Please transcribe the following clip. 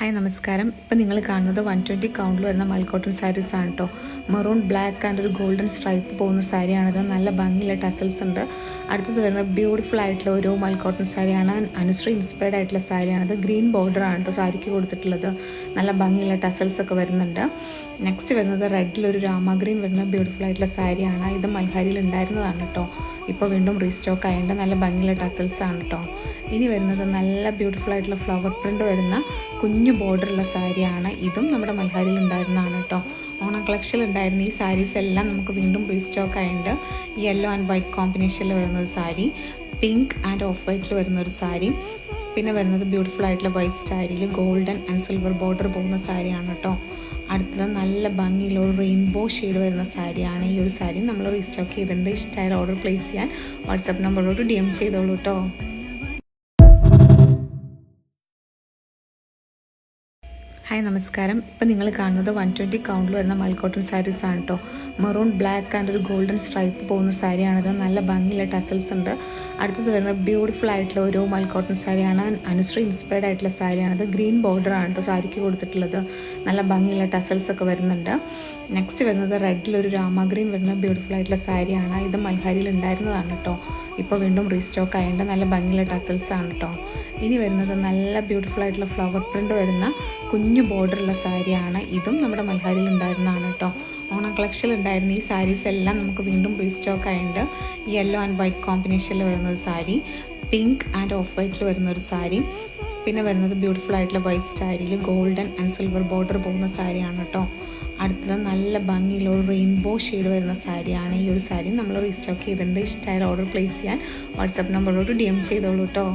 Hi നമസ്കാരം. ഇപ്പം നിങ്ങൾ കാണുന്നത് 120 കൗണ്ടിൽ വരുന്ന മൽക്കോട്ടൺ സാരീസ് ആണ് കേട്ടോ. മെറൂൺ ബ്ലാക്ക് ആൻഡ് ഒരു ഗോൾഡൻ സ്ട്രൈപ്പ് പോകുന്ന സാരിയാണിത്. നല്ല ഭംഗിയുള്ള ടസൽസ് ഉണ്ട്. അടുത്തത് വരുന്നത് ബ്യൂട്ടിഫുൾ ആയിട്ടുള്ള ഒരു മൽക്കോട്ടൺ സാരിയാണ്. അനുശ്രീ ഇൻസ്പയർഡ് ആയിട്ടുള്ള സാരിയാണിത്. ഗ്രീൻ ബോർഡർ ആണ് കേട്ടോ സാരിക്ക് കൊടുത്തിട്ടുള്ളത്. നല്ല ഭംഗിയുള്ള ടസൽസ് ഒക്കെ വരുന്നുണ്ട്. നെക്സ്റ്റ് വരുന്നത് റെഡിലൊരു രാമഗ്രീൻ വരുന്ന ബ്യൂട്ടിഫുൾ ആയിട്ടുള്ള സാരിയാണ്. ഇത് മൽഹാരിയിൽ ഉണ്ടായിരുന്നതാണ് കേട്ടോ. ഇപ്പോൾ വീണ്ടും റീസ്റ്റോക്ക് ആയതുകൊണ്ട് നല്ല ഭംഗിയുള്ള ടസൽസ് ആണ് കേട്ടോ. ഇനി വരുന്നത് നല്ല ബ്യൂട്ടിഫുൾ ആയിട്ടുള്ള ഫ്ലവർ പ്രിൻ്റ് വരുന്ന കുഞ്ഞു ബോർഡറുള്ള സാരിയാണ്. ഇതും നമ്മുടെ മൽഹാരിയിൽ ഉണ്ടായിരുന്നതാണ് കേട്ടോ. ഓണം കളക്ഷനിൽ ഉണ്ടായിരുന്ന ഈ സാരീസ് എല്ലാം നമുക്ക് വീണ്ടും റീസ്റ്റോക്ക് ആയതുകൊണ്ട് യെല്ലോ ആൻഡ് വൈറ്റ് കോമ്പിനേഷനിൽ വരുന്നൊരു സാരി, പിങ്ക് ആൻഡ് ഓഫ് വൈറ്റിൽ വരുന്നൊരു സാരി, പിന്നെ വരുന്നത് ബ്യൂട്ടിഫുൾ ആയിട്ടുള്ള വൈറ്റ് സാരിയിൽ ഗോൾഡൻ ആൻഡ് സിൽവർ ബോർഡർ പോകുന്ന സാരിയാണ് കേട്ടോ. അടുത്തത് നല്ല ഭംഗിയുള്ള ഒരു റെയിൻബോ ഷെയ്ഡ് വരുന്ന സാരിയാണ്. ഈ ഒരു സാരി നമ്മൾ റീസ്റ്റോക്ക് ചെയ്തിട്ടുണ്ട്. ഇഷ്ടമായ ഓർഡർ പ്ലേസ് ചെയ്യാൻ വാട്സാപ്പ് നമ്പറിലോട്ട് DM ചെയ്തോളൂ കേട്ടോ. ഹായ് നമസ്കാരം. ഇപ്പം നിങ്ങൾ കാണുന്നത് 120 കൗണ്ടിൽ വരുന്ന മൽക്കോട്ടൺ സാരീസ് ആണ് കേട്ടോ. മെറൂൺ ബ്ലാക്ക് ആൻഡ് ഒരു ഗോൾഡൻ സ്ട്രൈപ്പ് പോകുന്ന സാരിയാണിത്. നല്ല ഭംഗിയുള്ള ടസൽസ് ഉണ്ട്. അടുത്തത് വരുന്നത് ബ്യൂട്ടിഫുൾ ആയിട്ടുള്ള ഒരു മൽക്കോട്ടൺ സാരിയാണ്. അനുശ്രീ ഇൻസ്പയർഡ് ആയിട്ടുള്ള സാരിയാണിത്. ഗ്രീൻ ബോർഡർ ആണ് കേട്ടോ സാരിക്ക് കൊടുത്തിട്ടുള്ളത്. നല്ല ഭംഗിയുള്ള ടസൽസ് ഒക്കെ വരുന്നുണ്ട്. നെക്സ്റ്റ് വരുന്നത് റെഡിലൊരു രാമഗ്രീൻ വരുന്ന ബ്യൂട്ടിഫുൾ ആയിട്ടുള്ള സാരിയാണ്. ഇത് മൽഹാരിയിൽ ഉണ്ടായിരുന്നതാണ് കേട്ടോ. ഇപ്പോൾ വീണ്ടും റീസ്റ്റോക്ക് ആയതുകൊണ്ട് നല്ല ഭംഗിയുള്ള ടസൽസ് ആണ് കേട്ടോ. ഇനി വരുന്നത് നല്ല ബ്യൂട്ടിഫുൾ ആയിട്ടുള്ള ഫ്ലവർ പ്രിൻ്റ് വരുന്ന കുഞ്ഞു ബോർഡറുള്ള സാരിയാണ്. ഇതും നമ്മുടെ മൽഹാരിയിൽ ഉണ്ടായിരുന്നതാണ് കേട്ടോ. ഓണം കളക്ഷനിൽ ഉണ്ടായിരുന്ന ഈ സാരീസ് എല്ലാം നമുക്ക് വീണ്ടും റീസ്റ്റോക്ക് ആയതുകൊണ്ട് യെല്ലോ ആൻഡ് വൈറ്റ് കോമ്പിനേഷനിൽ വരുന്നൊരു സാരി, പിങ്ക് ആൻഡ് ഓഫ് വൈറ്റിൽ വരുന്നൊരു സാരി, പിന്നെ വരുന്നത് ബ്യൂട്ടിഫുൾ ആയിട്ടുള്ള വൈറ്റ് സാരിയിൽ ഗോൾഡൻ ആൻഡ് സിൽവർ ബോർഡർ പോകുന്ന സാരിയാണ് കേട്ടോ. അടുത്തത് നല്ല ഭംഗിയുള്ള ഒരു റെയിൻബോ ഷെയ്ഡ് വരുന്ന സാരിയാണ്. ഈ ഒരു സാരി നമ്മൾ റീസ്റ്റോക്ക് ചെയ്തിട്ടുണ്ട്. ഇഷ്ടമായ ഓർഡർ പ്ലേസ് ചെയ്യാൻ വാട്സാപ്പ് നമ്പറിലോട്ട് DM ചെയ്തോളൂ കേട്ടോ.